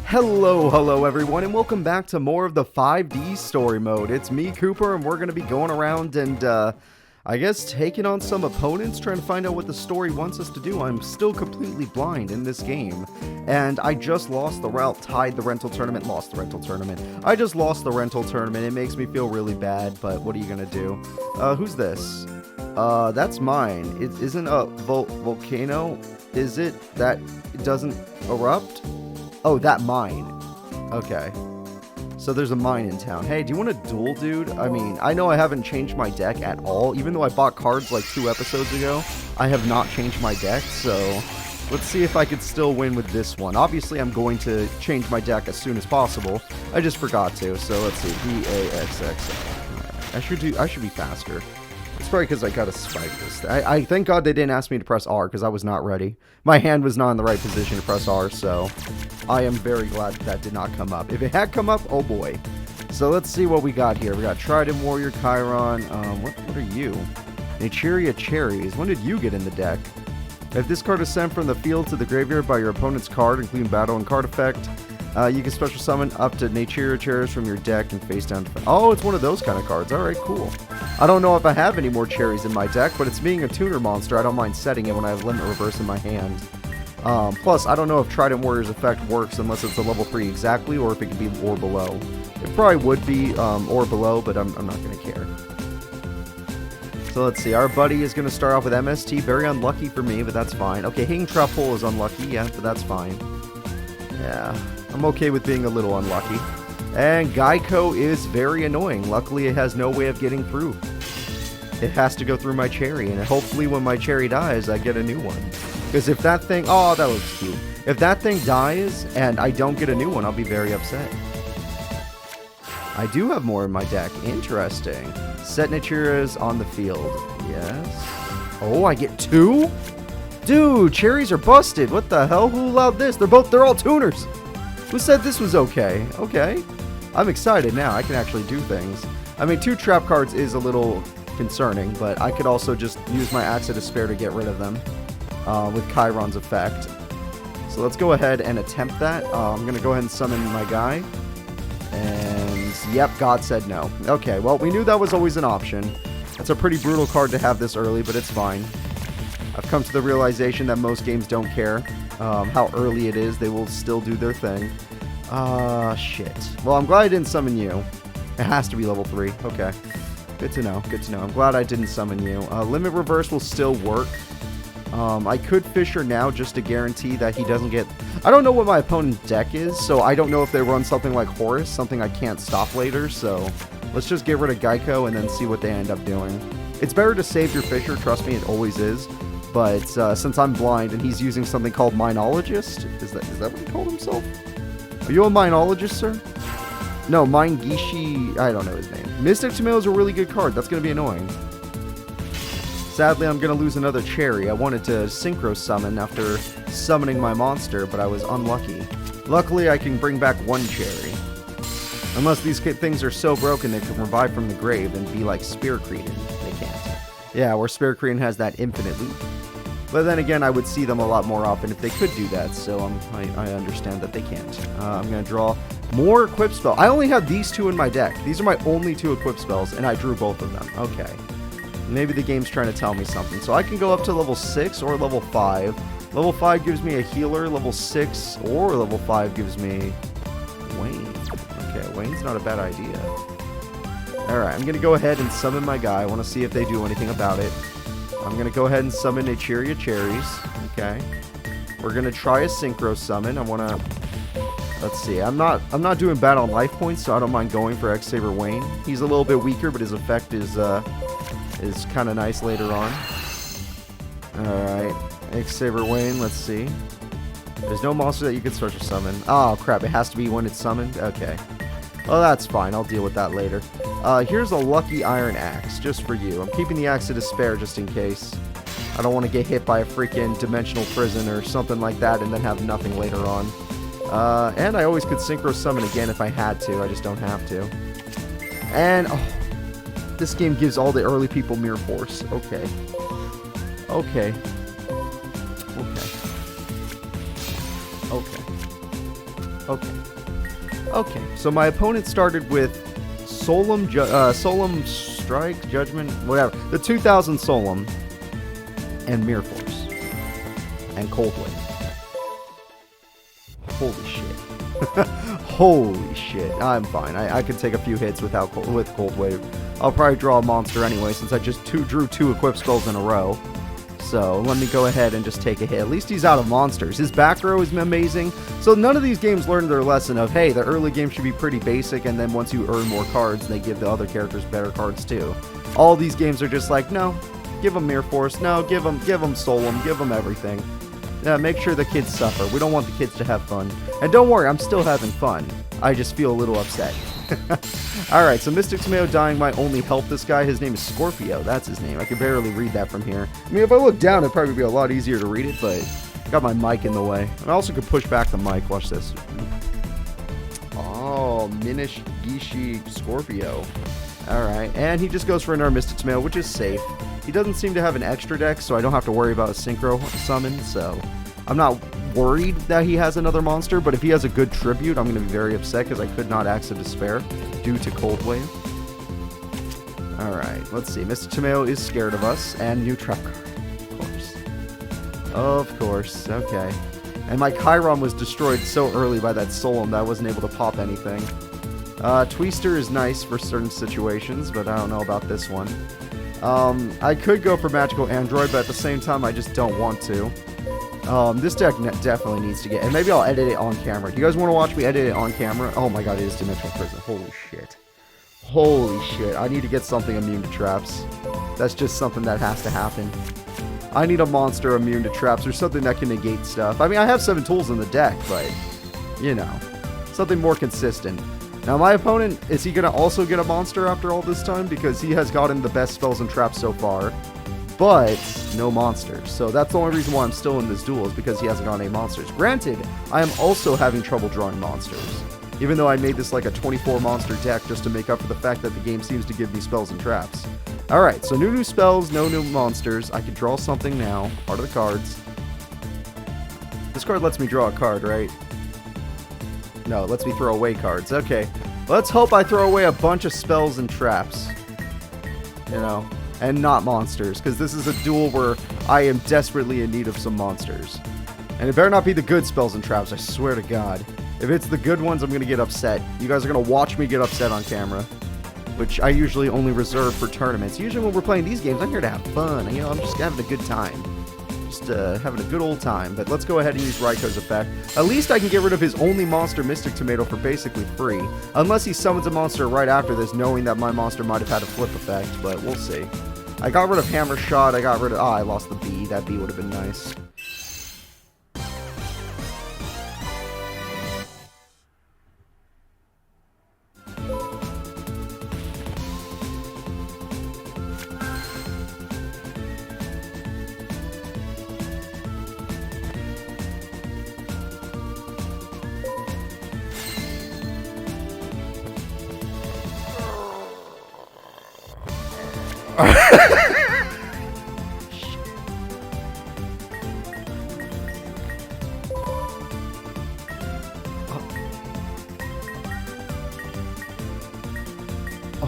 Hello everyone, and welcome back to more of the 5D story mode. It's me, Cooper, and we're going to be going around and, I guess taking on some opponents, trying to find out what the story wants us to do. I'm still completely blind in this game, and I just lost the route, tied the rental tournament, lost the rental tournament. I just lost the rental tournament. It makes me feel really bad, but what are you going to do? Who's this? That's mine. It isn't a volcano, is it? That it doesn't erupt? Oh, that mine. Okay. So there's a mine in town. Hey, do you want a duel, dude? I mean, I know I haven't changed my deck at all. Even though I bought cards like 2 episodes ago, I have not changed my deck. So let's see if I could still win with this one. Obviously, I'm going to change my deck as soon as possible. I just forgot to. So let's see. VAXX. I should be faster. It's probably because I got to spike this. I thank God they didn't ask me to press R because I was not ready. My hand was not in the right position to press R, so I am very glad that did not come up. If it had come up, oh boy. So let's see what we got here. We got Trident Warrior, Chiron. What are you? Naturia Cherries. When did you get in the deck? If this card is sent from the field to the graveyard by your opponent's card, including battle and card effect, you can special summon up to Naturia Cherries from your deck and face down. Oh, it's one of those kind of cards. Alright, cool. I don't know if I have any more cherries in my deck, but it's being a tuner monster. I don't mind setting it when I have Limit Reverse in my hand. Plus, I don't know if Trident Warrior's effect works unless it's a level 3 exactly, or if it can be or below. It probably would be or below, but I'm not going to care. So let's see. Our buddy is going to start off with MST. Very unlucky for me, but that's fine. Okay, Hanging Trap Hole is unlucky, yeah, but that's fine. Yeah, I'm okay with being a little unlucky. And Geico is very annoying. Luckily, it has no way of getting through. It has to go through my cherry, and hopefully when my cherry dies, I get a new one. Because if that thing... Oh, that looks cute. If that thing dies and I don't get a new one, I'll be very upset. I do have more in my deck. Interesting. Set Naturias on the field. Yes. Oh, I get 2? Dude, cherries are busted. What the hell? Who allowed this? They're all tuners. Who said this was okay? Okay. I'm excited now. I can actually do things. I mean, 2 trap cards is a little concerning, but I could also just use my Axe of Despair to get rid of them with Chiron's effect. So let's go ahead and attempt that. I'm going to go ahead and summon my guy. And, yep, God said no. Okay, well, we knew that was always an option. That's a pretty brutal card to have this early, but it's fine. I've come to the realization that most games don't care how early it is. They will still do their thing. Shit. Well, I'm glad I didn't summon you. It has to be level 3. Okay. Good to know. Good to know. I'm glad I didn't summon you. Limit Reverse will still work. I could Fisher now just to guarantee that he doesn't get... I don't know what my opponent's deck is, so I don't know if they run something like Horus, something I can't stop later, so let's just get rid of Geico and then see what they end up doing. It's better to save your Fisher, trust me, it always is. But since I'm blind and he's using something called Minologist, is that what he called himself? Are you a Minologist, sir? No, Gishi, I don't know his name. Mystic Tomato is a really good card. That's going to be annoying. Sadly, I'm going to lose another cherry. I wanted to Synchro Summon after summoning my monster, but I was unlucky. Luckily, I can bring back 1 cherry. Unless these things are so broken they can revive from the grave and be like Spear Cretin. They can't. Yeah, where Spear Cretin has that infinite loop. But then again, I would see them a lot more often if they could do that, so I understand that they can't. I'm going to draw more equip spells. I only have these 2 in my deck. These are my only 2 equip spells, and I drew both of them. Okay. Maybe the game's trying to tell me something. So I can go up to level 6 or level 5. Level 5 gives me a healer. Level 6 or level 5 gives me Wayne. Okay, Wayne's not a bad idea. Alright, I'm going to go ahead and summon my guy. I want to see if they do anything about it. I'm going to go ahead and summon Naturia Cherries. Okay. We're going to try a Synchro Summon. I want to... Let's see. I'm not doing bad on life points, so I don't mind going for X-Saber Wayne. He's a little bit weaker, but his effect is kind of nice later on. Alright. X-Saber Wayne, let's see. There's no monster that you can start to summon. Oh, crap. It has to be when it's summoned? Okay. Well, that's fine. I'll deal with that later. Here's a Lucky Iron Axe, just for you. I'm keeping the Axe of Despair just in case. I don't want to get hit by a freaking Dimensional Prison or something like that and then have nothing later on. And I always could Synchro Summon again if I had to. I just don't have to. And, oh, this game gives all the early people Mirror Force. Okay. Okay. Okay. Okay. Okay. Okay, so my opponent started with Solemn Strike, Judgment, whatever. The 2000 Solemn and Mirror Force and Cold Wave. Holy shit. Holy shit. I'm fine. I could take a few hits with Cold Wave. I'll probably draw a monster anyway since I just drew 2 equipped spells in a row. So let me go ahead and just take a hit. At least he's out of monsters. His back row is amazing. So none of these games learned their lesson of, hey, the early game should be pretty basic, and then once you earn more cards, they give the other characters better cards too. All these games are just like, no, give them Mirror Force. No, give them Solemn. Give them everything. Yeah, make sure the kids suffer. We don't want the kids to have fun. And don't worry, I'm still having fun. I just feel a little upset. Alright, so Mystic Tomato dying might only help this guy. His name is Scorpio. That's his name. I can barely read that from here. I mean, if I look down, it'd probably be a lot easier to read it, but got my mic in the way. And I also could push back the mic. Watch this. Oh, Minish Gishi Scorpio. Alright, and he just goes for another Mystic Tomato, which is safe. He doesn't seem to have an extra deck, so I don't have to worry about a Synchro summon, so I'm not worried that he has another monster, but if he has a good tribute, I'm going to be very upset because I could not Axe of Despair due to Cold Wave. Alright, let's see. Mr. Tomato is scared of us, and new trap card. Of course. Of course, okay. And my Chiron was destroyed so early by that Solemn that I wasn't able to pop anything. Twister is nice for certain situations, but I don't know about this one. I could go for Magical Android, but at the same time, I just don't want to. This deck definitely needs to get... And maybe I'll edit it on camera. Do you guys want to watch me edit it on camera? Oh my god, it is Dimensional Prison. Holy shit. Holy shit. I need to get something immune to traps. That's just something that has to happen. I need a monster immune to traps or something that can negate stuff. I mean, I have 7 tools in the deck, but... You know. Something more consistent. Now, my opponent, is he going to also get a monster after all this time? Because he has gotten the best spells and traps so far. But no monsters. So that's the only reason why I'm still in this duel is because he hasn't gotten any monsters. Granted, I am also having trouble drawing monsters. Even though I made this like a 24 monster deck just to make up for the fact that the game seems to give me spells and traps. Alright, so new spells, no new monsters. I can draw something now. Part of the cards. This card lets me draw a card, right? No, it lets me throw away cards. Okay. Let's hope I throw away a bunch of spells and traps. You know. And not monsters, because this is a duel where I am desperately in need of some monsters. And it better not be the good spells and traps, I swear to god. If it's the good ones, I'm going to get upset. You guys are going to watch me get upset on camera. Which I usually only reserve for tournaments. Usually when we're playing these games, I'm here to have fun. You know, I'm just having a good time. Just having a good old time. But let's go ahead and use Raiko's effect. At least I can get rid of his only monster, Mystic Tomato, for basically free. Unless he summons a monster right after this, knowing that my monster might have had a flip effect. But we'll see. I got rid of Hammer Shot. I got rid of... I lost the B. That B would have been nice.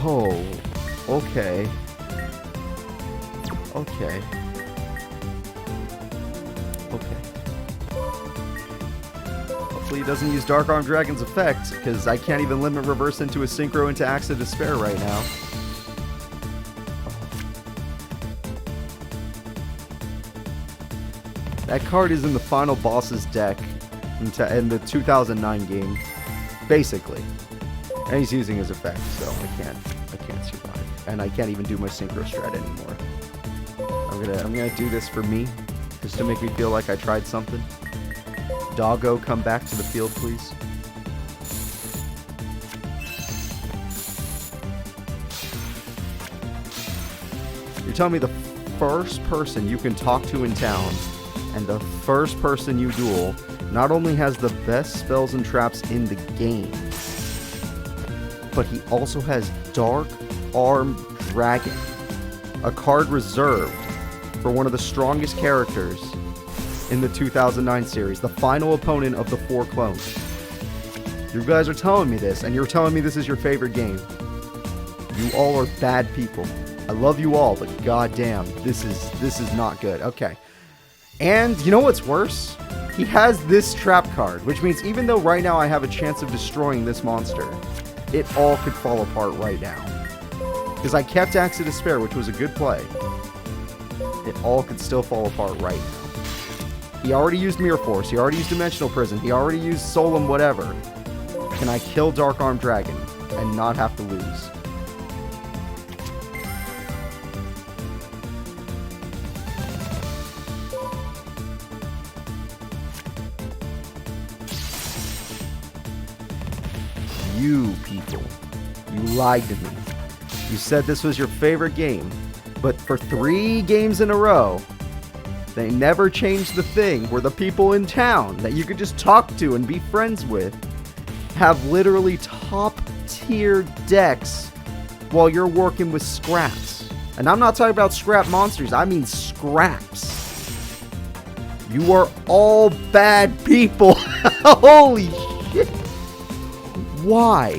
Oh, okay. Okay. Okay. Hopefully he doesn't use Dark Arm Dragon's effect, because I can't even limit reverse into a Synchro into Axe of Despair right now. That card is in the final boss's deck in the 2009 game, basically. And he's using his effect, so I can't survive. And I can't even do my Synchro strat anymore. I'm gonna do this for me, just to make me feel like I tried something. Doggo, come back to the field, please. You're telling me the first person you can talk to in town and the first person you duel not only has the best spells and traps in the game, but he also has Dark Arm Dragon, a card reserved for one of the strongest characters in the 2009 series, the final opponent of the 4 clones. You guys are telling me this, and you're telling me this is your favorite game. You all are bad people. I love you all, but goddamn, this is not good. Okay. And you know what's worse? He has this trap card, which means even though right now I have a chance of destroying this monster, it all could fall apart right now. Because I kept Axe of Despair, which was a good play. It all could still fall apart right now. He already used Mirror Force. He already used Dimensional Prison. He already used Solemn whatever. Can I kill Dark Armed Dragon and not have to lose? You people, you lied to me. You said this was your favorite game, but for 3 games in a row, they never changed the thing where the people in town that you could just talk to and be friends with have literally top tier decks while you're working with scraps. And I'm not talking about scrap monsters, I mean scraps. You are all bad people. Holy shit. Why?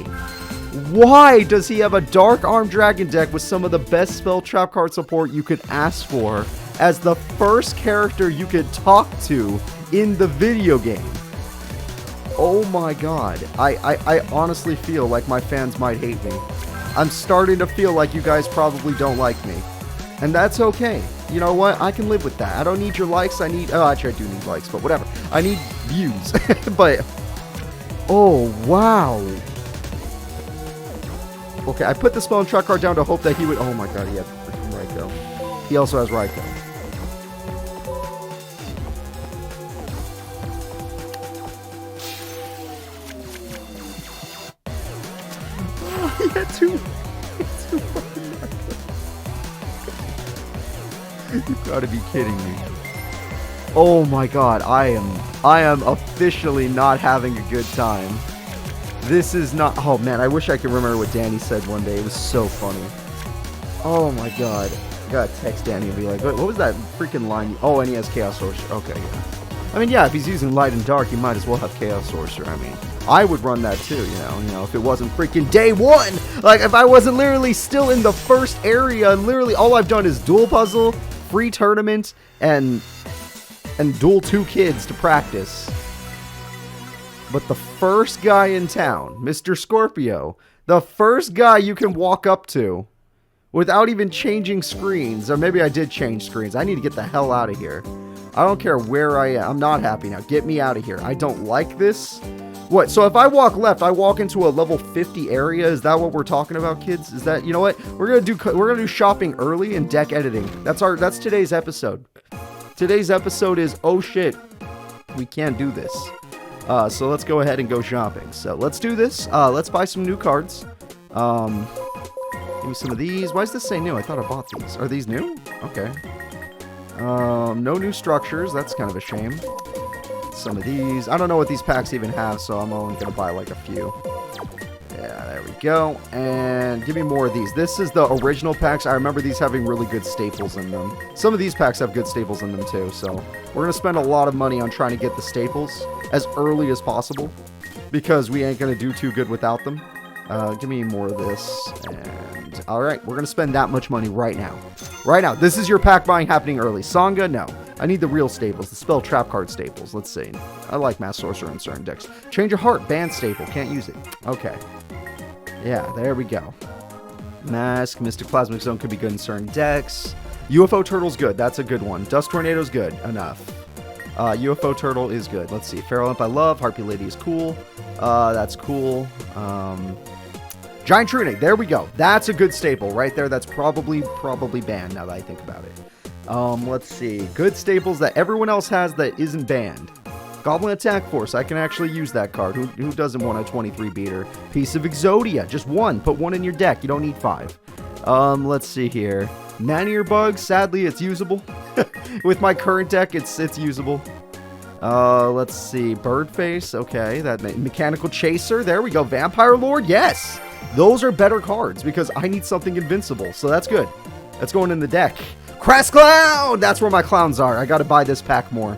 Why does he have a Dark Armed Dragon deck with some of the best spell trap card support you could ask for as the first character you could talk to in the video game? Oh my god. I honestly feel like my fans might hate me. I'm starting to feel like you guys probably don't like me. And that's okay. You know what? I can live with that. I don't need your likes. Oh, actually I do need likes, but whatever. I need views. But... oh, wow. Okay, I put the spell and trap card down to hope that he would... oh my god, he had freaking Raikou. He also has Raikou. He had two fucking Raikou. You gotta be kidding me. Oh my god, I am officially not having a good time. This is not... oh man, I wish I could remember what Danny said one day. It was so funny. Oh my god. I gotta text Danny and be like, what was that freaking line? Oh, and he has Chaos Sorcerer. Okay, yeah. I mean, yeah, if he's using Light and Dark, he might as well have Chaos Sorcerer. I mean, I would run that too, you know, if it wasn't freaking day 1. Like, if I wasn't literally still in the first area, and literally all I've done is duel puzzle, free tournament, and duel 2 kids to practice. But the first guy in town, Mr. Scorpio, the first guy you can walk up to without even changing screens, or maybe I did change screens. I need to get the hell out of here. I don't care where I am. I'm not happy now. Get me out of here. I don't like this. What? So if I walk left, I walk into a level 50 area. Is that what we're talking about, kids? Is that, you know what? We're gonna do shopping early and deck editing. That's today's episode. Today's episode is, oh shit, we can't do this. So let's go ahead and go shopping. So let's do this. Let's buy some new cards. Give me some of these. Why does this say new? I thought I bought these. Are these new? Okay. No new structures. That's kind of a shame. Some of these. I don't know what these packs even have, so I'm only going to buy like a few. Yeah, there we go. And give me more of these. This is the original packs. I remember these having really good staples in them. Some of these packs have good staples in them too, so we're going to spend a lot of money on trying to get the staples as early as possible because we ain't going to do too good without them. Give me more of this. And alright, we're going to spend that much money right now. Right now. This is your pack buying happening early. Sangha? No. I need the real staples. The spell trap card staples. Let's see. I like Mass Sorcerer in certain decks. Change of Heart. Banned staple. Can't use it. Okay. Yeah, there we go. Mask. Mystic Plasmic Zone could be good in certain decks. UFO Turtle's good. That's a good one. Dust Tornado's good. Enough. UFO Turtle is good. Let's see. Feral Imp I love. Harpy Lady is cool. That's cool. Giant Trune. There we go. That's a good staple right there. That's probably banned now that I think about it. Let's see. Good staples that everyone else has that isn't banned. Goblin Attack Force. I can actually use that card. Who doesn't want a 23 beater? Piece of Exodia. Just one. Put one in your deck. You don't need 5. Let's see here. Man-Ear Bug. Sadly, it's usable. With my current deck, it's usable. Let's see. Birdface. Okay. That Mechanical Chaser. There we go. Vampire Lord. Yes. Those are better cards because I need something invincible. So that's good. That's going in the deck. Crass Clown! That's where my clowns are. I gotta buy this pack more.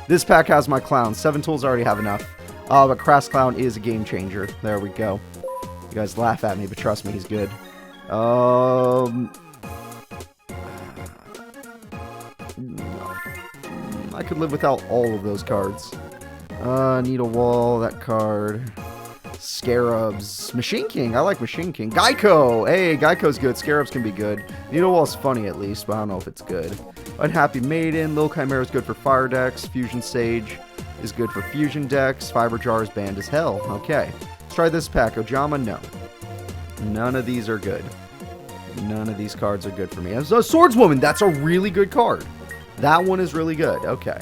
This pack has my clowns. 7 tools already have enough. But Crass Clown is a game changer. There we go. You guys laugh at me, but trust me, he's good. I could live without all of those cards. Needle Wall, that card. Scarabs. Machine King. I like Machine King. Geico. Hey, Geico's good. Scarabs can be good. Needle Wall's funny at least, but I don't know if it's good. Unhappy Maiden. Lil Chimera is good for fire decks. Fusion Sage is good for fusion decks. Fiber Jar is banned as hell. Okay. Let's try this pack. Ojama, no. None of these are good. None of these cards are good for me. So Swordswoman, that's a really good card. That one is really good. Okay.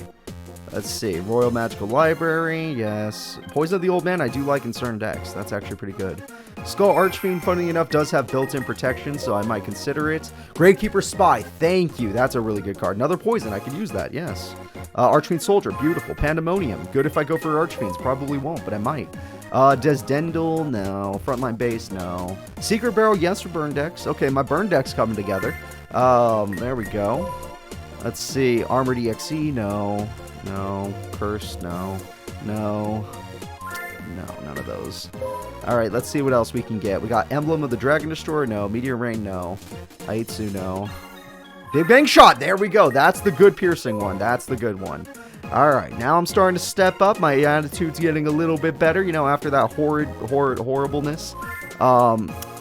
Let's see. Royal Magical Library. Yes. Poison of the Old Man, I do like in certain decks. That's actually pretty good. Skull Archfiend, funny enough, does have built-in protection, so I might consider it. Gravekeeper Spy. Thank you. That's a really good card. Another poison. I could use that. Yes. Archfiend Soldier. Beautiful. Pandemonium. Good if I go for Archfiends. Probably won't, but I might. Desdendal, no. Frontline Base, no. Secret Barrel, yes, for burn decks. Okay, my burn deck's coming together. There we go. Let's see. Armored EXE, no. No. Curse, no. No. No, none of those. Alright, let's see what else we can get. We got Emblem of the Dragon Destroyer, no. Meteor Rain, no. Aitsu, no. Big Bang Shot, there we go. That's the good piercing one. That's the good one. Alright, now I'm starting to step up. My attitude's getting a little bit better, you know, after that horribleness.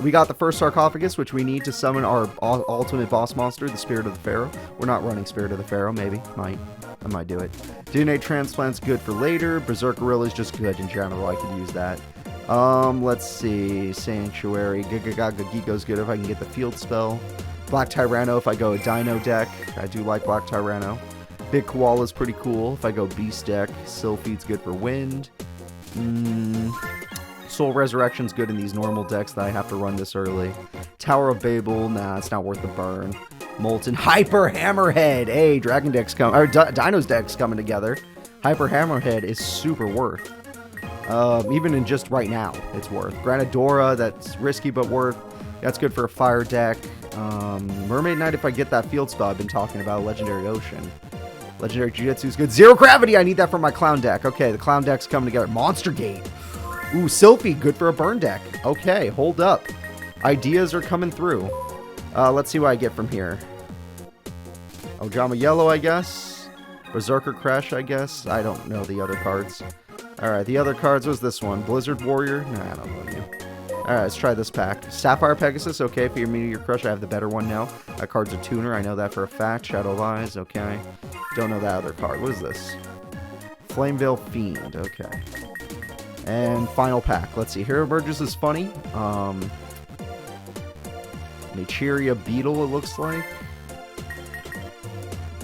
We got the first sarcophagus, which we need to summon our ultimate boss monster, the Spirit of the Pharaoh. We're not running Spirit of the Pharaoh, maybe. I might do it. DNA Transplant's good for later. Berserk Gorilla is just good in general. I could use that. Let's see. Sanctuary. Gigago's good if I can get the field spell. Black Tyranno if I go a Dino deck. I do like Black Tyranno. Big Koala's pretty cool if I go Beast deck. Sylphide's good for wind. Soul Resurrection's good in these normal decks that I have to run this early. Tower of Babel, nah, it's not worth the burn. Molten Hyper Hammerhead. Hey, Dragon deck's coming, or Dino's deck's coming together. Hyper Hammerhead is super worth. Even in just right now, it's worth. Granadora, that's risky but worth. That's good for a fire deck. Mermaid Knight if I get that field spell I've been talking about. Legendary Ocean. Legendary Jiu-Jitsu is good. Zero Gravity, I need that for my Clown deck. Okay, the Clown deck's coming together. Monster Gate. Ooh, Sylphie, good for a burn deck. Okay, hold up. Ideas are coming through. Let's see what I get from here. Ojama Yellow, I guess. Berserker Crash, I guess. I don't know the other cards. Alright, the other cards was this one. Blizzard Warrior. Nah, I don't know you. Alright, let's try this pack. Sapphire Pegasus, okay. For your Meteor Crush, I have the better one now. That card's a tuner, I know that for a fact. Shadow of Eyes, okay. Don't know that other card. What is this? Flameveil Fiend, okay. And final pack. Let's see. Hero Burgess is funny. Machiria Beetle, it looks like.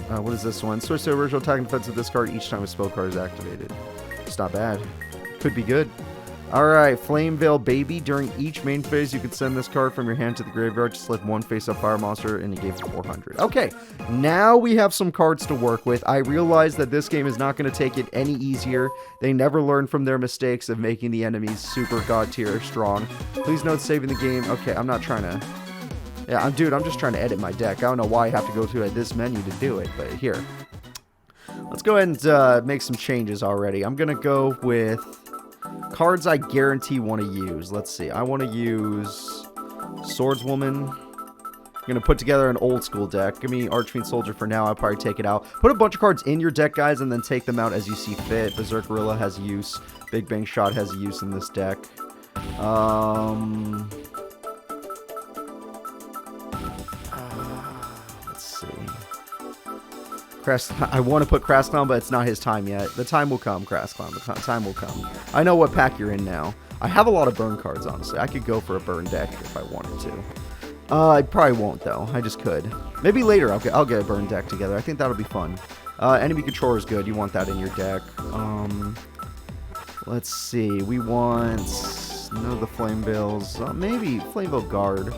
What is this one? Switch to original attack and defense of this card each time a spell card is activated. It's not bad. Could be good. Alright, Flameveil Baby. During each main phase, you can send this card from your hand to the graveyard to select one face-up fire monster, and you gave it 400. Okay, now we have some cards to work with. I realize that this game is not going to take it any easier. They never learn from their mistakes of making the enemies super god tier strong. Please note saving the game. Okay, I'm not trying to... Yeah, I'm just trying to edit my deck. I don't know why I have to go through this menu to do it, but here. Let's go ahead and make some changes already. I'm going to go with cards I guarantee want to use. Let's see. I want to use Swordswoman. I'm going to put together an old school deck. Give me Archfiend Soldier for now. I'll probably take it out. Put a bunch of cards in your deck, guys, and then take them out as you see fit. Berserk Gorilla has use. Big Bang Shot has use in this deck. I want to put Crass Clown, but it's not his time yet. The time will come, Crass Clown. The time will come. I know what pack you're in now. I have a lot of burn cards, honestly. I could go for a burn deck if I wanted to. I probably won't, though. I just could. Maybe later I'll get a burn deck together. I think that'll be fun. Enemy Controller is good. You want that in your deck. Let's see. We want... none of the Flame Veils. Maybe Flameveil Guard.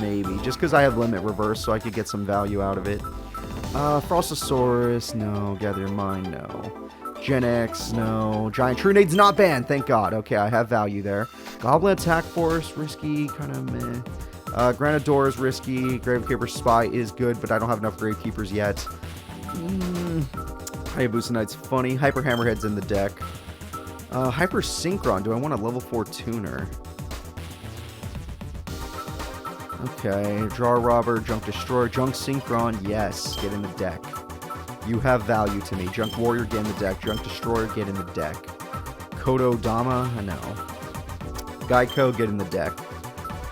Maybe. Just because I have Limit Reverse, so I could get some value out of it. Frostosaurus, no. Gather Your Mind, no. Gen X, no. Giant Truenade's not banned, thank God. Okay, I have value there. Goblin Attack Force, risky, kind of meh. Granador is risky. Gravekeeper Spy is good, but I don't have enough Gravekeepers yet. Hayabusa Knight's funny. Hyper Hammerhead's in the deck. Hyper Synchron. Do I want a level 4 tuner? Okay, Draw Robber, Junk Destroyer, Junk Synchron, yes, get in the deck. You have value to me. Junk Warrior, get in the deck. Junk Destroyer, get in the deck. Kodo Dama, no. Geico, get in the deck.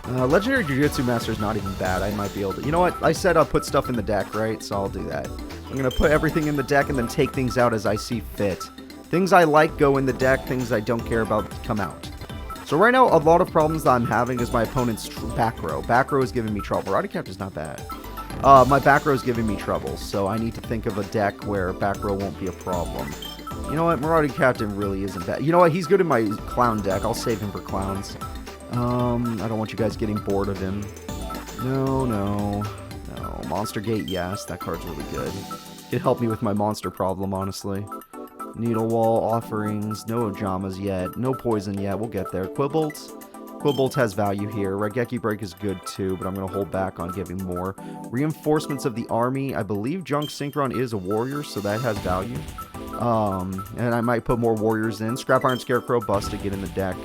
Legendary Jiu-Jitsu Master is not even bad. I might be able to... You know what? I said I'll put stuff in the deck, right? So I'll do that. I'm going to put everything in the deck and then take things out as I see fit. Things I like go in the deck. Things I don't care about come out. So right now, a lot of problems that I'm having is my opponent's back row. Back row is giving me trouble. Roddy Captain's not bad. My back row is giving me trouble, so I need to think of a deck where back row won't be a problem. You know what? Marauding Captain really isn't bad. You know what? He's good in my clown deck. I'll save him for clowns. I don't want you guys getting bored of him. No. Monster Gate, yes. That card's really good. It'd help me with my monster problem, honestly. Needle Wall, Offerings, no Ojamas yet, no Poison yet, we'll get there. Quillbolt has value here. Raigeki Break is good too, but I'm going to hold back on giving more. Reinforcements of the Army, I believe Junk Synchron is a warrior, so that has value. And I might put more warriors in. Scrap Iron Scarecrow, bust to get in the deck.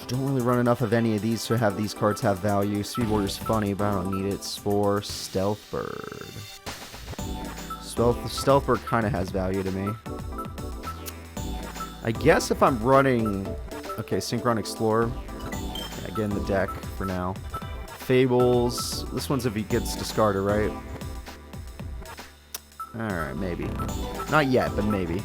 Don't really run enough of any of these to have these cards have value. Speed Warrior's funny, but I don't need it. Spore, Stealth Bird. Stealth Bird kind of has value to me. I guess if I'm running... Okay, Synchron Explorer. Yeah, get in the deck for now. Fables. This one's if he gets discarded, right? Alright, maybe. Not yet, but maybe.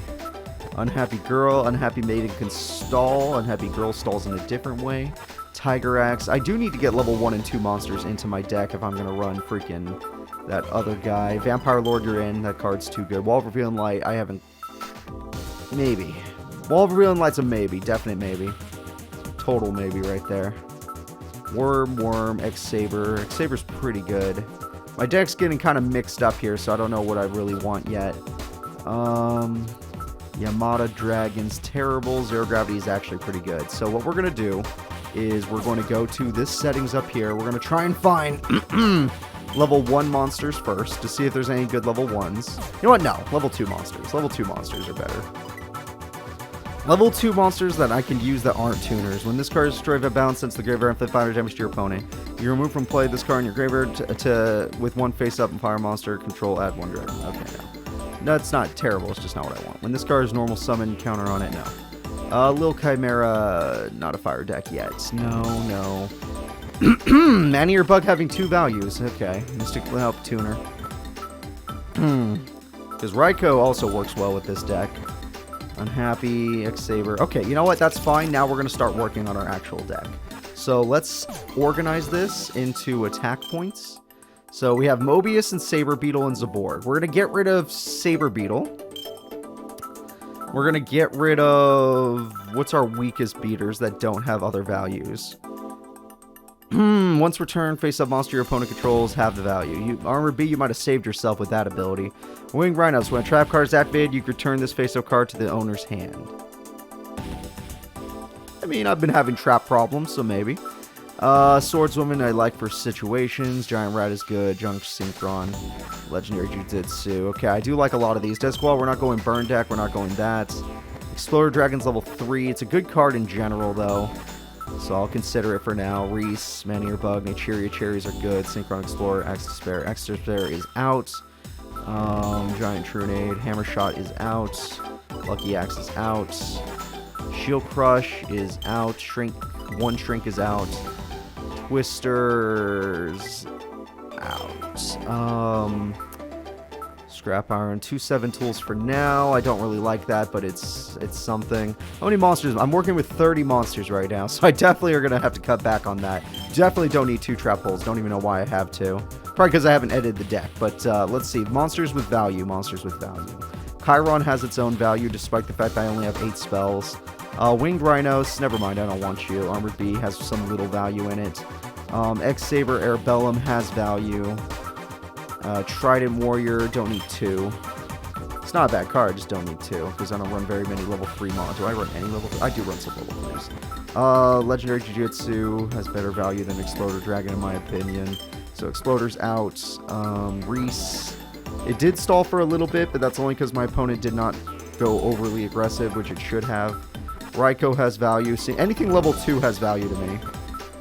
Unhappy Girl. Unhappy Maiden can stall. Unhappy Girl stalls in a different way. Tiger Axe. I do need to get level 1 and 2 monsters into my deck if I'm going to run freaking that other guy. Vampire Lord, you're in. That card's too good. Wall of Revealing Light, I haven't... Maybe. Wall of Revealing Light's a maybe. Definite maybe. Total maybe right there. Worm, X-Saber. X-Saber's pretty good. My deck's getting kind of mixed up here, so I don't know what I really want yet. Yamada Dragon's terrible. Zero Gravity is actually pretty good. So what we're going to do is we're going to go to this settings up here. We're going to try and find level 1 monsters first to see if there's any good level 1s. You know what? No. Level 2 monsters. Level 2 monsters are better. Level 2 monsters that I can use that aren't tuners. When this card is destroyed by bounce, since the graveyard inflict 500 damage to your opponent. You remove from play this card in your graveyard with 1 face-up and fire monster. Control, add 1 dragon. Okay, no. No, it's not terrible. It's just not what I want. When this card is normal summon, counter on it, no. Lil Chimera, not a fire deck yet. No. Man-Eater Bug having 2 values. Okay. Mystic Help Tuner. Because Raikou also works well with this deck. Unhappy, X-Saber. Okay, you know what? That's fine. Now we're going to start working on our actual deck. So let's organize this into attack points. So we have Mobius and Saber Beetle and Zaborg. We're going to get rid of Saber Beetle. We're going to get rid of... What's our weakest beaters that don't have other values? Once returned, face-up monster your opponent controls have the value. Armor B, you might have saved yourself with that ability. Winged Rhinos. When a trap card is activated, you can return this face-up card to the owner's hand. I mean, I've been having trap problems, so maybe. Swordswoman I like for situations. Giant Rat is good. Junk Synchron. Legendary Jujitsu. Okay, I do like a lot of these. Desqual, we're not going Burn deck. We're not going that. Explorer Dragon's level 3. It's a good card in general, though. So I'll consider it for now. Reese, Man-Eater Bug, Naturia Cherries are good. Synchron Explorer, Axe Despair. Axe Despair is out. Giant Trunade. Hammer Shot is out. Lucky Axe is out. Shield Crush is out. One Shrink is out. Twisters out. Scrap Iron, 2-7 tools for now. I don't really like that, but it's something. How many monsters? I'm working with 30 monsters right now, so I definitely are going to have to cut back on that. Definitely don't need 2 trap holes. Don't even know why I have to. Probably because I haven't edited the deck, but let's see. Monsters with value. Chiron has its own value, despite the fact I only have 8 spells. Winged Rhinos, never mind, I don't want you. Armored B has some little value in it. X-Saber Airbellum has value. Trident Warrior, don't need 2. It's not a bad card, just don't need 2, because I don't run very many level 3 mods. Do I run any level 3? I do run some level 3s. Legendary Jiu-Jitsu has better value than Exploder Dragon, in my opinion. So Exploder's out. Reese It did stall for a little bit, but that's only because my opponent did not go overly aggressive, which it should have. Raiko has value. See, anything level 2 has value to me.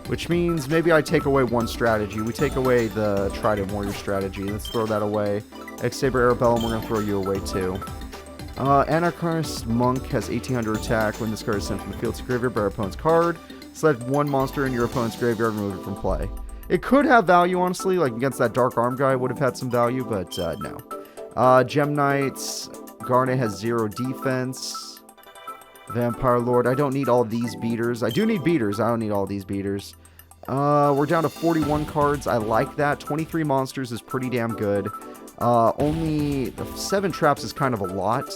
Which means maybe I take away one strategy. We take away the Trident Warrior strategy. Let's throw that away. X-Saber Arabellum, we're going to throw you away too. Anarchist Monk has 1800 attack. When this card is sent from the field to graveyard by our opponent's card, select one monster in your opponent's graveyard and remove it from play. It could have value, honestly. Like against that Dark Arm guy, would have had some value, but no. Gem Knights. Garnet has 0 defense. Vampire Lord. I don't need all these beaters. I do need beaters. I don't need all these beaters. We're down to 41 cards. I like that. 23 monsters is pretty damn good. Only 7 traps is kind of a lot.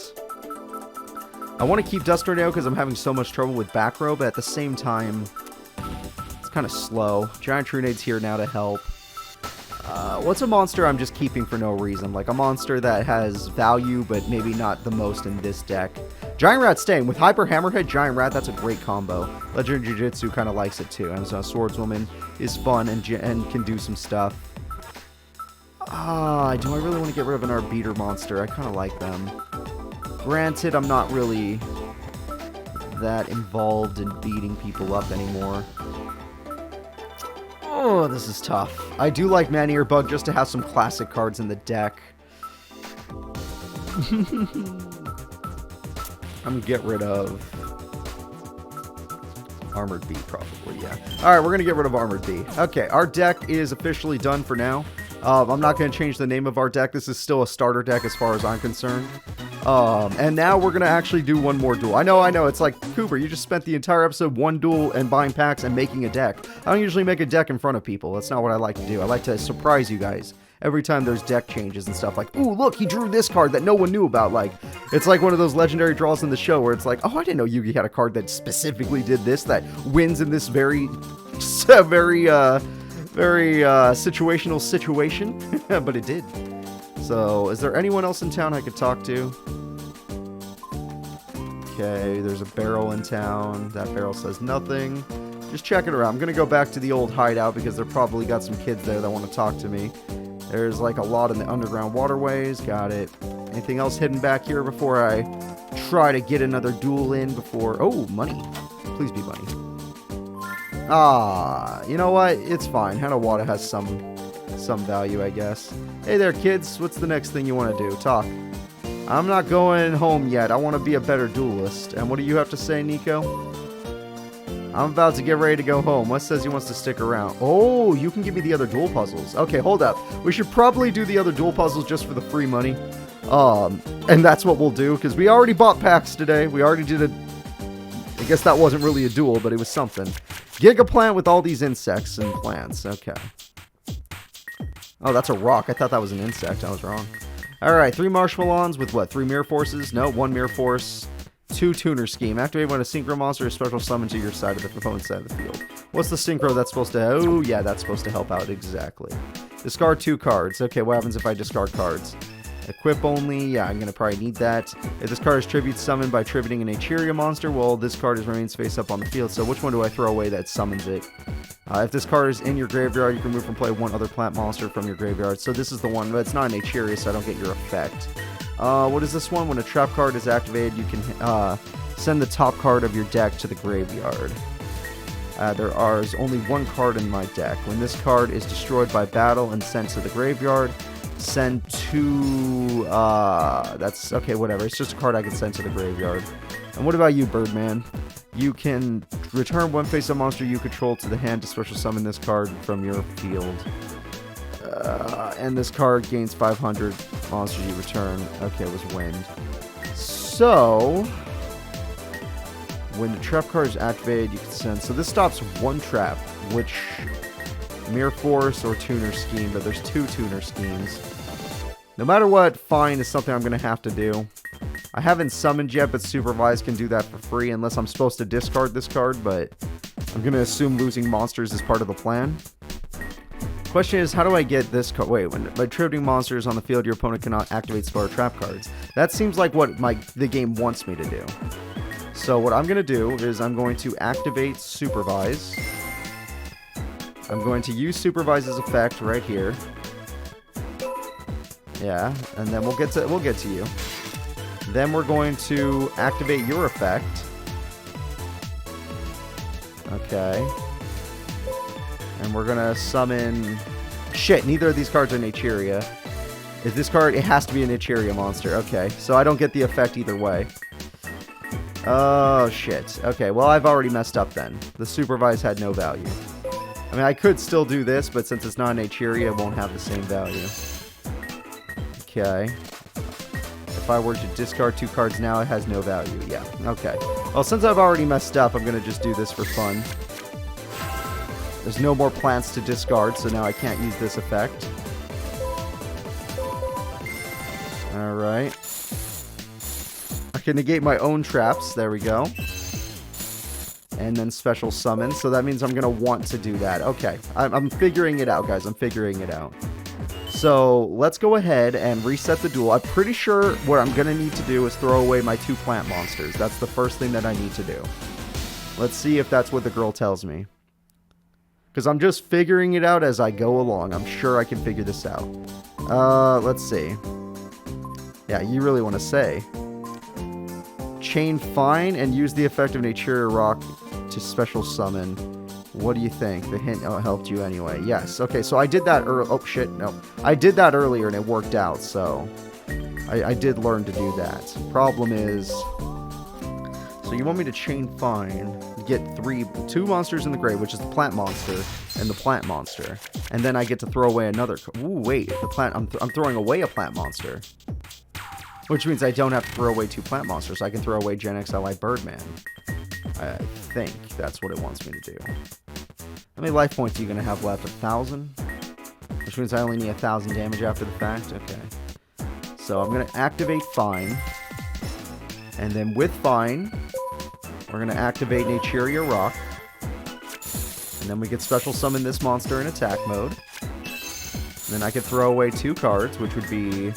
I want to keep Dust Tornado because I'm having so much trouble with back row, but at the same time, it's kind of slow. Giant Truenade's here now to help. What's a monster I'm just keeping for no reason? Like a monster that has value, but maybe not the most in this deck. Giant Rat staying. With Hyper Hammerhead, Giant Rat, that's a great combo. Legend Jiu-Jitsu kind of likes it too. Amazon Swordswoman is fun and can do some stuff. Do I really want to get rid of an Arbiter monster? I kind of like them. Granted, I'm not really that involved in beating people up anymore. Oh, this is tough. I do like Man-Eater Bug just to have some classic cards in the deck. I'm gonna get rid of Armored Bee, probably, yeah. Alright, we're gonna get rid of Armored Bee. Okay, our deck is officially done for now. I'm not gonna change the name of our deck. This is still a starter deck as far as I'm concerned. And now we're gonna actually do one more duel. I know, it's like, Cooper, you just spent the entire episode one duel and buying packs and making a deck. I don't usually make a deck in front of people. That's not what I like to do. I like to surprise you guys every time there's deck changes and stuff. Like, ooh, look, he drew this card that no one knew about. Like, it's like one of those legendary draws in the show where it's like, oh, I didn't know Yugi had a card that specifically did this, that wins in this very situational situation. But it did. So, is there anyone else in town I could talk to? Okay, there's a barrel in town. That barrel says nothing. Just check it around. I'm going to go back to the old hideout because they're probably got some kids there that want to talk to me. There's like a lot in the underground waterways. Got it. Anything else hidden back here before I try to get another duel in before... Oh, money. Please be money. You know what? It's fine. Hanawada has some value, I guess. Hey there, kids. What's the next thing you want to do? Talk. I'm not going home yet. I want to be a better duelist. And what do you have to say, Nico? I'm about to get ready to go home. Wes says he wants to stick around. Oh, you can give me the other duel puzzles. Okay, hold up. We should probably do the other duel puzzles just for the free money. And that's what we'll do, because we already bought packs today. We already did I guess that wasn't really a duel, but it was something. Gigaplant with all these insects and plants. Okay. Oh, that's a rock. I thought that was an insect. I was wrong. Alright, 3 Marshmallons with what? 3 Mirror Forces? No, 1 Mirror Force. 2 Tuner Scheme. Activate when a Synchro monster is special summoned to your side of the opponent's side of the field. What's the Synchro that's supposed to... Oh, yeah, that's supposed to help out. Exactly. Discard 2 cards. Okay, what happens if I discard cards? Equip only. Yeah, I'm going to probably need that. If this card is tribute summoned by tributing an Acheria monster, well, this card remains face up on the field. So which one do I throw away that summons it? If this card is in your graveyard, you can remove from play 1 other plant monster from your graveyard. So this is the one, but it's not an Acheria, so I don't get your effect. What is this one? When a trap card is activated, you can send the top card of your deck to the graveyard. There is only 1 card in my deck. When this card is destroyed by battle and sent to the graveyard, send 2... that's... Okay, whatever. It's just a card I can send to the graveyard. And what about you, Birdman? You can return 1 face-up monster you control to the hand to special summon this card from your field. And this card gains 500 monsters you return. Okay, it was wind. So, when the trap card is activated, you can send... So this stops 1 trap, which... Mirror Force or Tuner Scheme, but there's 2 Tuner Schemes. No matter what, Fine is something I'm going to have to do. I haven't summoned yet, but Supervise can do that for free unless I'm supposed to discard this card, but I'm going to assume losing monsters is part of the plan. Question is, how do I get this card? Wait, by tributing monsters on the field, your opponent cannot activate spell or trap cards. That seems like what the game wants me to do. So what I'm going to do is I'm going to activate Supervise. I'm going to use Supervise's effect right here. Yeah, and then we'll get to you. Then we're going to activate your effect. Okay. And we're gonna summon... Shit, neither of these cards are Naturia. If this card, it has to be a Naturia monster. Okay, so I don't get the effect either way. Oh, shit. Okay, well, I've already messed up then. The Supervise had no value. I mean, I could still do this, but since it's not Naturia, it won't have the same value. Okay. If I were to discard 2 cards now, it has no value. Yeah, okay. Well, since I've already messed up, I'm going to just do this for fun. There's no more plants to discard, so now I can't use this effect. Alright. I can negate my own traps. There we go. And then special summon. So that means I'm going to want to do that. Okay. I'm figuring it out, guys. I'm figuring it out. So let's go ahead and reset the duel. I'm pretty sure what I'm going to need to do is throw away my 2 plant monsters. That's the first thing that I need to do. Let's see if that's what the girl tells me. Because I'm just figuring it out as I go along. I'm sure I can figure this out. Let's see. Yeah, you really want to say. Chain Fine and use the effect of Naturia Rock to special summon. What do you think? The hint helped you anyway. Yes. Okay, so I did that earlier. Oh, shit. No. I did that earlier and it worked out, so... I did learn to do that. Problem is... So you want me to Chain Fine, get 2 monsters in the grave, which is the plant monster and the plant monster. And then I get to throw away another... Ooh, wait. The plant... I'm throwing away a plant monster. Which means I don't have to throw away 2 plant monsters. I can throw away Gen X Ally Birdman. I think that's what it wants me to do. How many life points are you going to have left? 1,000? Which means I only need 1,000 damage after the fact? Okay. So I'm going to activate Fine. And then with Fine, we're going to activate Naturia Rock. And then we can special summon this monster in attack mode. And then I could throw away 2 cards, which would be...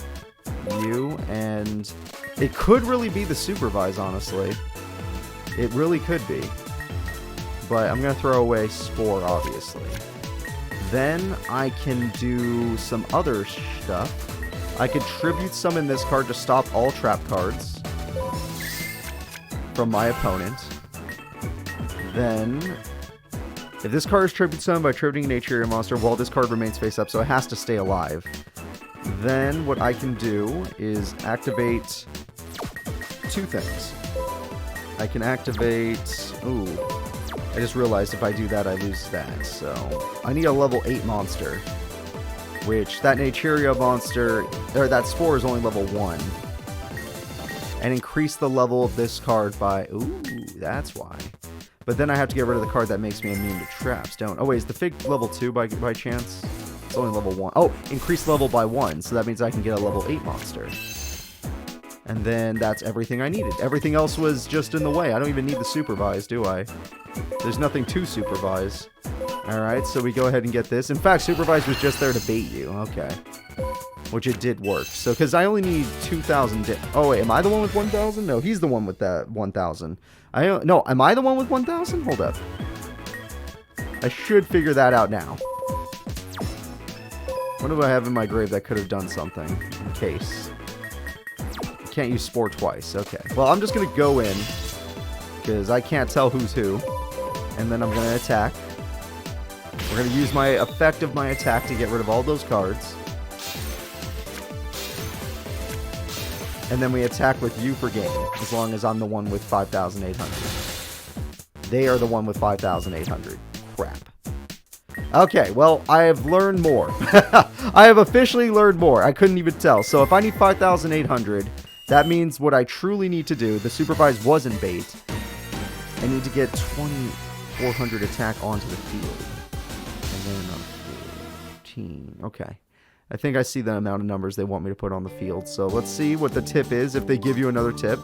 you, and it could really be the Supervise, honestly. It really could be. But I'm going to throw away Spore, obviously. Then I can do some other stuff. I could Tribute Summon this card to stop all trap cards from my opponent. Then, if this card is Tribute Summoned by tributing a Naturia monster while this card remains face up, so it has to stay alive. Then what I can do is activate 2 things. I can activate... Ooh. I just realized if I do that, I lose that. So I need a level 8 monster. Which, that Naturia monster... Or that Spore is only level 1. And increase the level of this card by... Ooh, that's why. But then I have to get rid of the card that makes me immune to traps, don't... Oh wait, is the Fig level 2 by chance? It's only level 1. Oh, increased level by 1, so that means I can get a level 8 monster. And then that's everything I needed. Everything else was just in the way. I don't even need the Supervise, do I? There's nothing to Supervise. Alright, so we go ahead and get this. In fact, Supervise was just there to bait you. Okay. Which it did work. So, because I only need 2,000... Oh, wait, am I the one with 1,000? No, he's the one with that 1,000. No, am I the one with 1,000? Hold up. I should figure that out now. What do I have in my grave that could have done something? In case. Can't use Spore twice. Okay. Well, I'm just going to go in. Because I can't tell who's who. And then I'm going to attack. We're going to use my effect of my attack to get rid of all those cards. And then we attack with you for game. As long as I'm the one with 5,800. They are the one with 5,800. Crap. Okay, well, I have learned more. I have officially learned more. I couldn't even tell. So if I need 5,800, that means what I truly need to do, the Supervise wasn't bait. I need to get 2,400 attack onto the field. And then 14. Okay. I think I see the amount of numbers they want me to put on the field. So let's see what the tip is, if they give you another tip.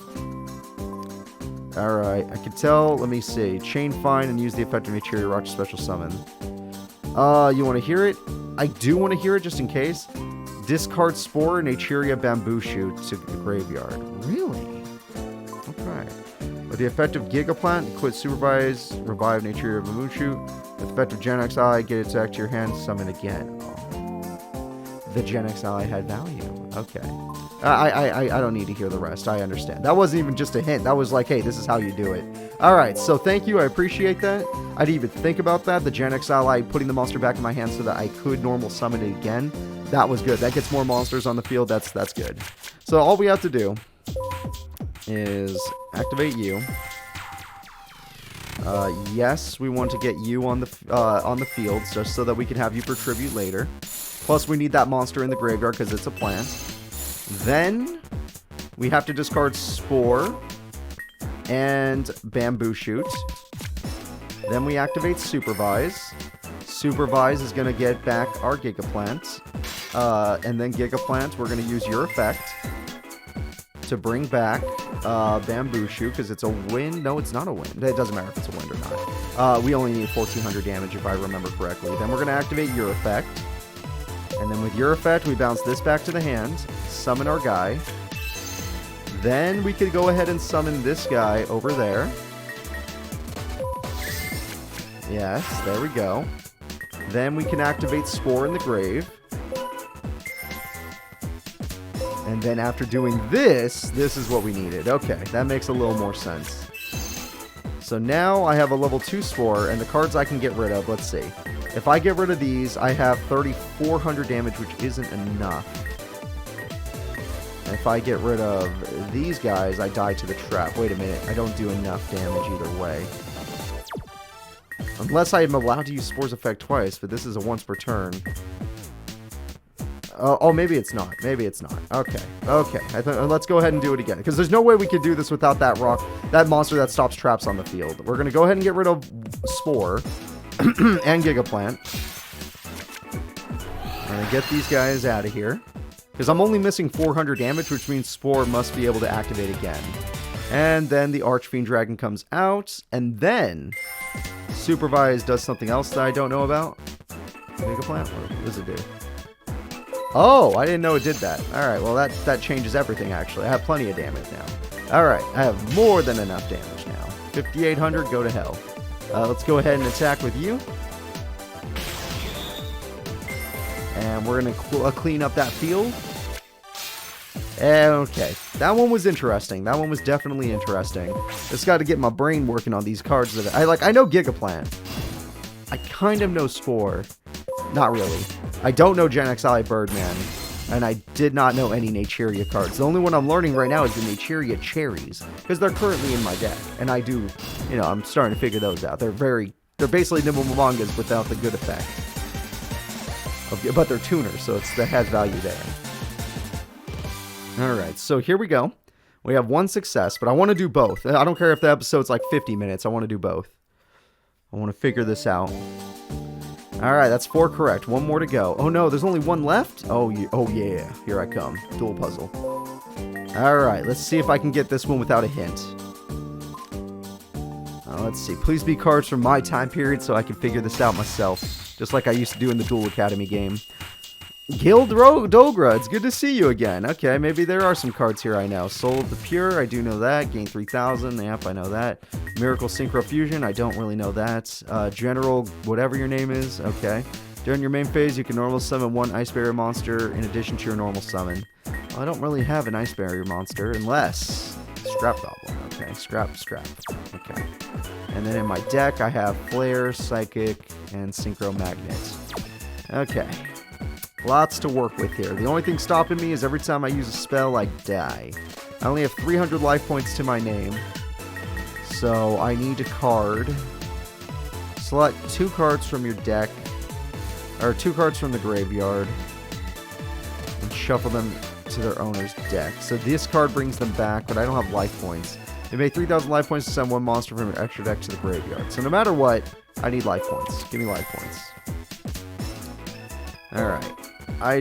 Alright, I can tell. Let me see. Chain Fine and use the effect of Naturia Rock to special summon. You want to hear it? I do want to hear it just in case. Discard Spore and Naturia Bamboo Shoot to the graveyard. Really? Okay. With the effect of Gigaplant, quit Supervise, revive Naturia Bamboo Shoot. With the effect of Gen X Ally, get it back to your hand, summon again. Oh. The Gen X Ally had value. Okay. I don't need to hear the rest. I understand. That wasn't even just a hint. That was like, hey, this is how you do it. All right, so thank you. I appreciate that. I didn't even think about that. The Gen X ally putting the monster back in my hand so that I could normal summon it again. That was good. That gets more monsters on the field. That's good. So all we have to do is activate you. Yes, we want to get you on the field just so that we can have you for tribute later. Plus, we need that monster in the graveyard because it's a plant. Then, we have to discard Spore and Bamboo Shoot. Then we activate Supervise. Supervise is going to get back our Gigaplant. And then Gigaplant, we're going to use your effect to bring back Bamboo Shoot because it's a wind. No, it's not a wind. It doesn't matter if it's a wind or not. We only need 1400 damage if I remember correctly. Then we're going to activate your effect. And then with your effect, we bounce this back to the hand, summon our guy. Then we could go ahead and summon this guy over there. Yes, there we go. Then we can activate Spore in the grave. And then after doing this, this is what we needed. Okay, that makes a little more sense. So now I have a level 2 Spore, and the cards I can get rid of, let's see. If I get rid of these, I have 3,400 damage, which isn't enough. And if I get rid of these guys, I die to the trap. Wait a minute, I don't do enough damage either way. Unless I am allowed to use Spore's effect twice, but this is a once per turn. Oh, maybe it's not. Maybe it's not. Okay. Okay. Let's go ahead and do it again. Because there's no way we could do this without that that monster that stops traps on the field. We're going to go ahead and get rid of Spore and Gigaplant. And get these guys out of here. Because I'm only missing 400 damage, which means Spore must be able to activate again. And then the Archfiend Dragon comes out. And then Supervise does something else that I don't know about. Gigaplant? What does it do? Oh, I didn't know it did that. Alright, well that changes everything actually. I have plenty of damage now. Alright, I have more than enough damage now. 5,800, go to hell. Let's go ahead and attack with you. And we're going to clean up that field. Okay, that one was interesting. That one was definitely interesting. Just got to get my brain working on these cards. That I know Gigaplant. I kind of know Spore. Not really. I don't know Gen X Ally Birdman, and I did not know any Naturia cards. The only one I'm learning right now is the Naturia Cherries, because they're currently in my deck, and I do, I'm starting to figure those out. They're basically Nimblemongas without the good effect. But they're tuners, so that has value there. Alright, so here we go. We have one success, but I want to do both. I don't care if the episode's like 50 minutes, I want to do both. I want to figure this out. Alright, that's 4 correct. One more to go. Oh no, there's only one left? Oh yeah, here I come. Dual puzzle. Alright, let's see if I can get this one without a hint. Let's see. Please be cards from my time period so I can figure this out myself. Just like I used to do in the Duel Academy game. Guild Dogra, it's good to see you again. Okay, maybe there are some cards here I know. Soul of the Pure, I do know that. Gain 3,000, yep, I know that. Miracle Synchro Fusion, I don't really know that. General, whatever your name is, okay. During your main phase, you can normal summon one Ice Barrier monster in addition to your normal summon. Well, I don't really have an Ice Barrier monster unless... Scrap Goblin, okay. Scrap. Okay. And then in my deck, I have Flare, Psychic, and Synchro Magnet. Okay. Lots to work with here. The only thing stopping me is every time I use a spell, I die. I only have 300 life points to my name. So I need a card. Select 2 cards from your deck. Or 2 cards from the graveyard. And shuffle them to their owner's deck. So this card brings them back, but I don't have life points. You make 3,000 life points to send one monster from your extra deck to the graveyard. So no matter what, I need life points. Give me life points. Alright.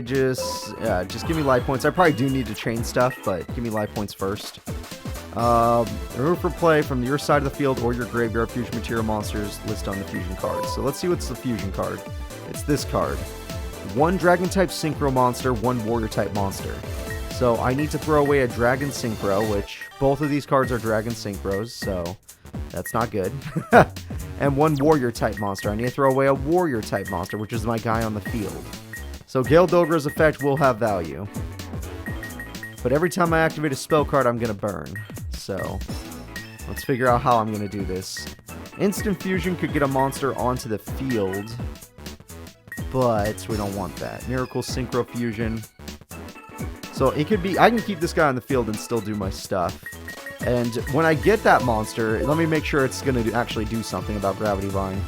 Just give me life points. I probably do need to chain stuff, but give me life points first. Remove for play from your side of the field or your graveyard fusion material monsters list on the fusion cards. So let's see what's the fusion card. It's this card. 1 dragon type synchro monster, 1 warrior type monster. So I need to throw away a dragon synchro, which both of these cards are dragon synchros, so that's not good. And 1 warrior type monster. I need to throw away a warrior type monster, which is my guy on the field. So Gale Dogra's effect will have value. But every time I activate a spell card, I'm going to burn. So, let's figure out how I'm going to do this. Instant Fusion could get a monster onto the field, but we don't want that. Miracle Synchro Fusion. So it could be, I can keep this guy on the field and still do my stuff. And when I get that monster, let me make sure it's going to actually do something about Gravity Vine.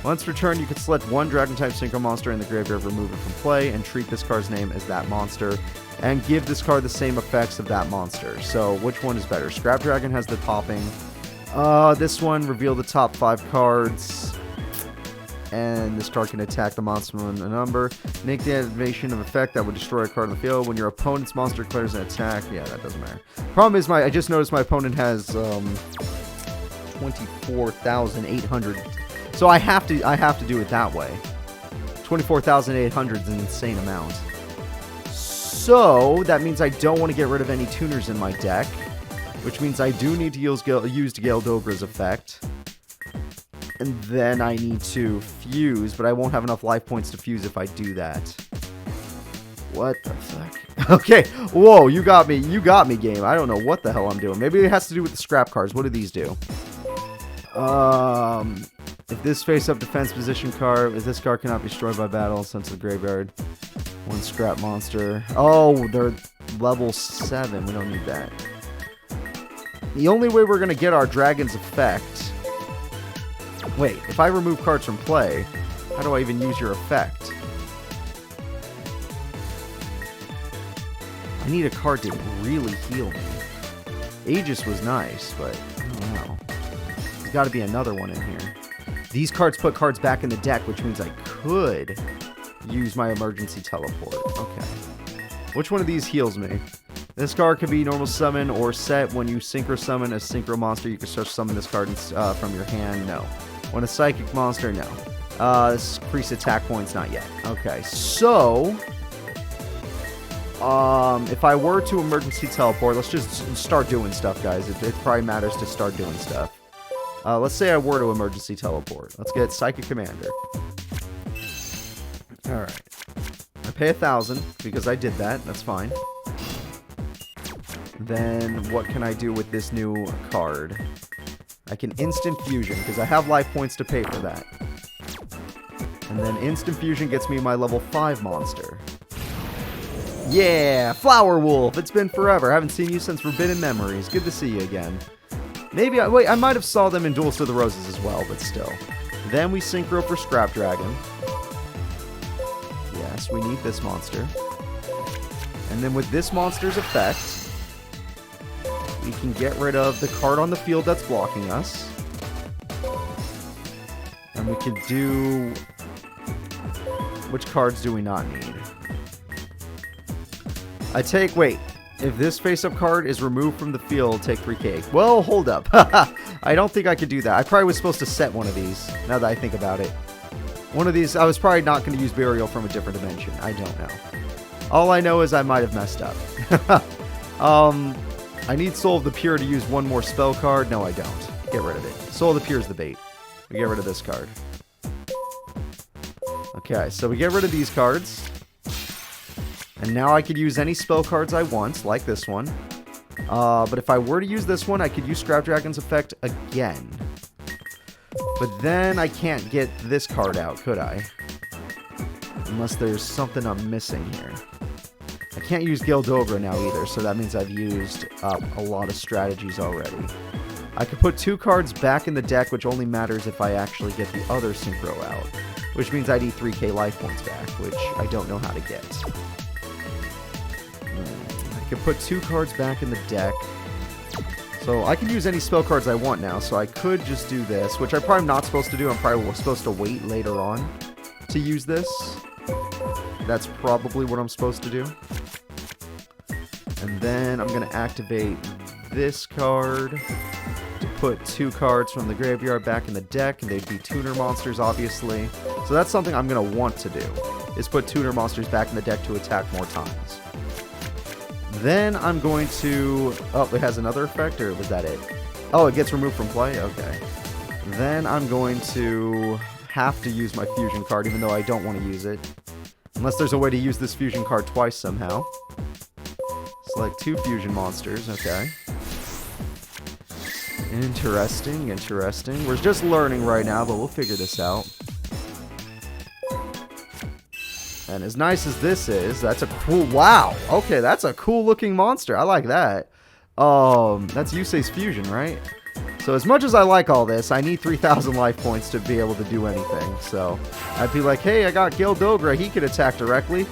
Once returned, you can select one Dragon-type Synchro monster in the graveyard, remove it from play, and treat this card's name as that monster, and give this card the same effects of that monster. So which one is better? Scrap Dragon has the popping. This one, reveal the top 5 cards. And this card can attack the monster with a number. Make the activation of effect that would destroy a card on the field. When your opponent's monster declares an attack. Yeah, that doesn't matter. Problem is, I just noticed my opponent has 24,800. So I have to do it that way. 24,800 is an insane amount. So that means I don't want to get rid of any tuners in my deck, which means I do need to use Gale Dogra's effect. And then I need to fuse, but I won't have enough life points to fuse if I do that. What the fuck? Okay, whoa, you got me, game. I don't know what the hell I'm doing. Maybe it has to do with the scrap cards. What do these do? If this face-up defense position card, if this card cannot be destroyed by battle, sent to the graveyard. One scrap monster. Oh, they're level 7. We don't need that. The only way we're going to get our dragon's effect... Wait, if I remove cards from play, how do I even use your effect? I need a card to really heal me. Aegis was nice, but I don't know. There's got to be another one in here. These cards put cards back in the deck, which means I could use my emergency teleport. Okay. Which one of these heals me? This card can be normal summon or set. When you synchro summon a synchro monster, you can start summon this card from your hand. No. When a psychic monster, no. This increase attack points, not yet. Okay, so if I were to emergency teleport, let's just start doing stuff, guys. It probably matters to start doing stuff. Let's say I were to emergency teleport. Let's get Psychic Commander. Alright. I pay 1,000 because I did that. That's fine. Then what can I do with this new card? I can Instant Fusion, because I have life points to pay for that. And then Instant Fusion gets me my level 5 monster. Yeah! Flower Wolf! It's been forever. I haven't seen you since Forbidden Memories. Good to see you again. Maybe wait, I might have saw them in Duels to the Roses as well, but still. Then we synchro for Scrap Dragon. Yes, we need this monster. And then with this monster's effect... we can get rid of the card on the field that's blocking us. And we can do... which cards do we not need? Wait. If this face-up card is removed from the field, take 3k. Well, hold up. I don't think I could do that. I probably was supposed to set one of these, now that I think about it. One of these, I was probably not going to use Burial from a different dimension. I don't know. All I know is I might have messed up. I need Soul of the Pure to use one more spell card. No, I don't. Get rid of it. Soul of the Pure is the bait. We get rid of this card. Okay, so we get rid of these cards. And now I could use any spell cards I want, like this one. But if I were to use this one, I could use Scrap Dragon's effect again. But then I can't get this card out, could I? Unless there's something I'm missing here. I can't use Gale Dogra now either, so that means I've used up a lot of strategies already. I could put 2 cards back in the deck, which only matters if I actually get the other synchro out. Which means I need 3k life points back, which I don't know how to get. I could put 2 cards back in the deck. So I can use any spell cards I want now, so I could just do this, which I'm probably not supposed to do. I'm probably supposed to wait later on to use this. That's probably what I'm supposed to do. And then I'm going to activate this card to put 2 cards from the graveyard back in the deck, and they'd be tuner monsters, obviously. So that's something I'm going to want to do, is put tuner monsters back in the deck to attack more times. Then I'm going to... oh, it has another effect, or was that it? Oh, it gets removed from play? Okay. Then I'm going to have to use my fusion card, even though I don't want to use it. Unless there's a way to use this fusion card twice somehow. Select 2 fusion monsters. Okay. Interesting, interesting. We're just learning right now, but we'll figure this out. And as nice as this is, that's a cool... Wow! Okay, that's a cool looking monster. I like that. That's Yusei's fusion, right? So as much as I like all this, I need 3,000 life points to be able to do anything. So I'd be like, hey, I got Gildogra. He could attack directly.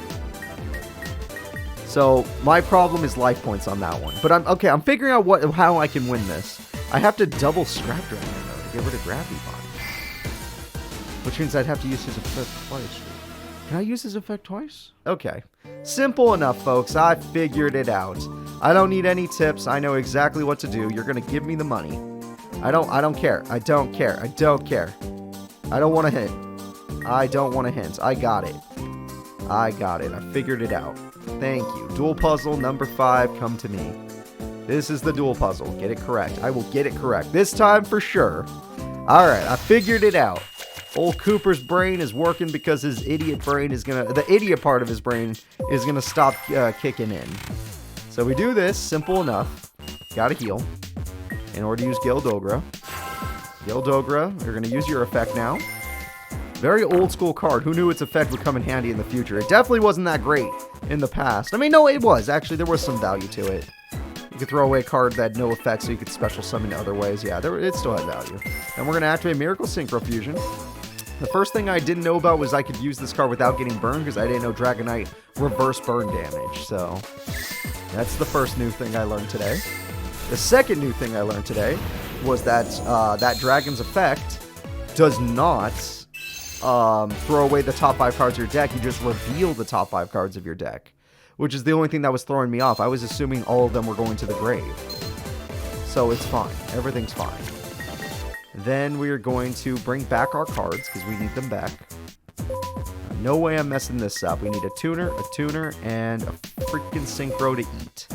So my problem is life points on that one. But I'm figuring out how I can win this. I have to double Scrap Dragon though to get rid of Gravity Bond. Which means I'd have to use his effect twice. Can I use his effect twice? Okay. Simple enough, folks. I figured it out. I don't need any tips. I know exactly what to do. You're gonna give me the money. I don't care. I don't care. I don't care. I don't want a hint. I don't want a hint. I got it. I got it. I figured it out. Thank you. Duel puzzle number 5, come to me. This is the duel puzzle. Get it correct. I will get it correct. This time for sure. Alright, I figured it out. Old Cooper's brain is working because his idiot brain is gonna... The idiot part of his brain is gonna stop kicking in. So we do this. Simple enough. Gotta heal. In order to use Gildogra. Gildogra, you're gonna use your effect now. Very old school card. Who knew its effect would come in handy in the future? It definitely wasn't that great in the past. I mean, no, it was. Actually, there was some value to it. You could throw away a card that had no effect so you could special summon in other ways. Yeah, it still had value. And we're going to activate Miracle Synchro Fusion. The first thing I didn't know about was I could use this card without getting burned because I didn't know Dragonite reverse burn damage. So that's the first new thing I learned today. The second new thing I learned today was that that Dragon's effect does not throw away the top 5 cards of your deck. You just reveal the top 5 cards of your deck, which is the only thing that was throwing me off. I was assuming all of them were going to the grave. So it's fine. Everything's fine. Then we are going to bring back our cards because we need them back. No way I'm messing this up. We need a tuner, and a freaking synchro to eat.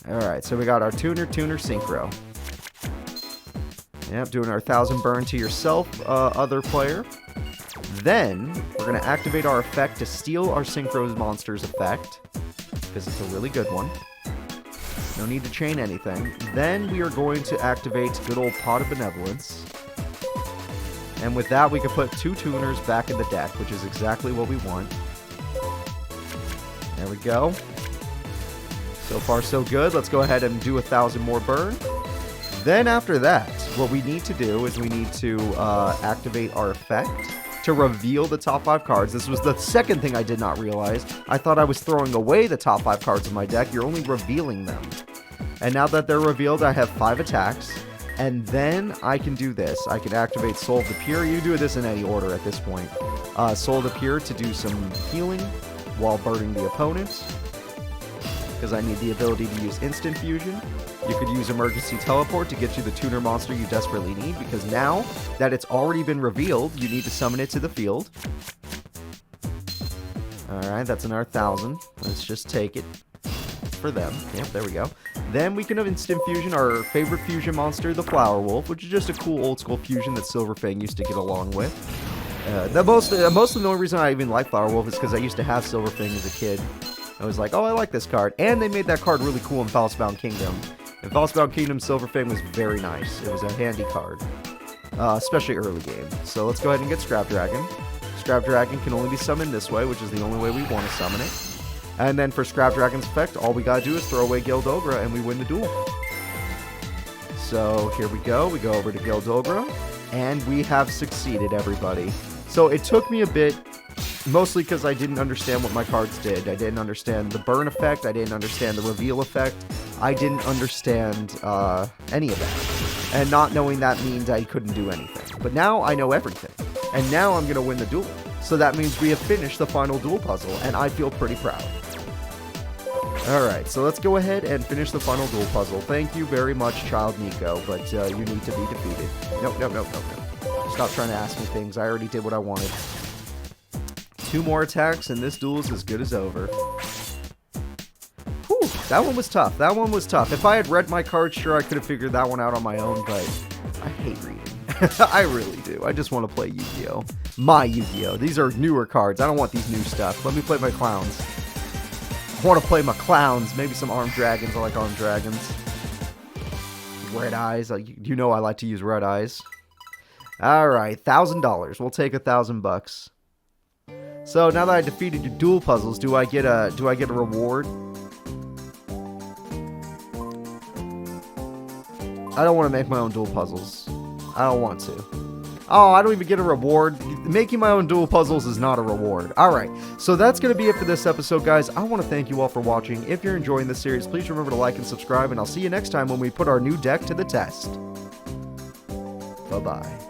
Alright, so we got our tuner, synchro. Yep, doing our 1,000 burn to yourself, other player. Then, we're going to activate our effect to steal our Synchro Monster's effect, because it's a really good one. No need to chain anything. Then, we are going to activate good old Pot of Benevolence. And with that, we can put 2 tuners back in the deck, which is exactly what we want. There we go. So far, so good. Let's go ahead and do 1,000 more burn. Then after that, what we need to do is we need to activate our effect to reveal the top 5 cards. This was the second thing I did not realize. I thought I was throwing away the top 5 cards of my deck. You're only revealing them. And now that they're revealed, I have 5 attacks. And then I can do this. I can activate Soul of the Pure. You do this in any order at this point. Soul of the Pure to do some healing while burning the opponent, because I need the ability to use Instant Fusion. You could use Emergency Teleport to get you the tuner monster you desperately need, because now that it's already been revealed, you need to summon it to the field. Alright, that's another 1,000. Let's just take it for them. Yep, there we go. Then we can have Instant Fusion our favorite fusion monster, the Flower Wolf, which is just a cool old school fusion that Silverfang used to get along with. Most of the only reason I even like Flower Wolf is because I used to have Silverfang as a kid. I was like, oh, I like this card. And they made that card really cool in Falsebound Kingdom. In Falsebound Kingdom, Silverfang was very nice. It was a handy card, especially early game. So let's go ahead and get Scrap Dragon. Scrap Dragon can only be summoned this way, which is the only way we want to summon it. And then for Scrap Dragon's effect, all we gotta do is throw away Gildogra and we win the duel. So here we go. We go over to Gildogra, and we have succeeded, everybody. So it took me a bit, mostly because I didn't understand what my cards did. I didn't understand the burn effect. I didn't understand the reveal effect. I didn't understand any of that. And not knowing that means I couldn't do anything. But now I know everything. And now I'm going to win the duel. So that means we have finished the final duel puzzle, and I feel pretty proud. Alright, so let's go ahead and finish the final duel puzzle. Thank you very much, Child Nico, but you need to be defeated. Nope. Stop trying to ask me things. I already did what I wanted. 2 more attacks, and this duel is as good as over. Whew, that one was tough. That one was tough. If I had read my cards, sure, I could have figured that one out on my own, but I hate reading. I really do. I just want to play Yu-Gi-Oh! My Yu-Gi-Oh! These are newer cards. I don't want these new stuff. Let me play my clowns. I want to play my clowns. Maybe some armed dragons. I like armed dragons. Red eyes. You know I like to use red eyes. Alright, $1,000. We'll take $1,000. So now that I defeated your duel puzzles, do I get a reward? I don't want to make my own duel puzzles. I don't want to. Oh, I don't even get a reward. Making my own duel puzzles is not a reward. Alright, so that's going to be it for this episode, guys. I want to thank you all for watching. If you're enjoying this series, please remember to like and subscribe, and I'll see you next time when we put our new deck to the test. Bye-bye.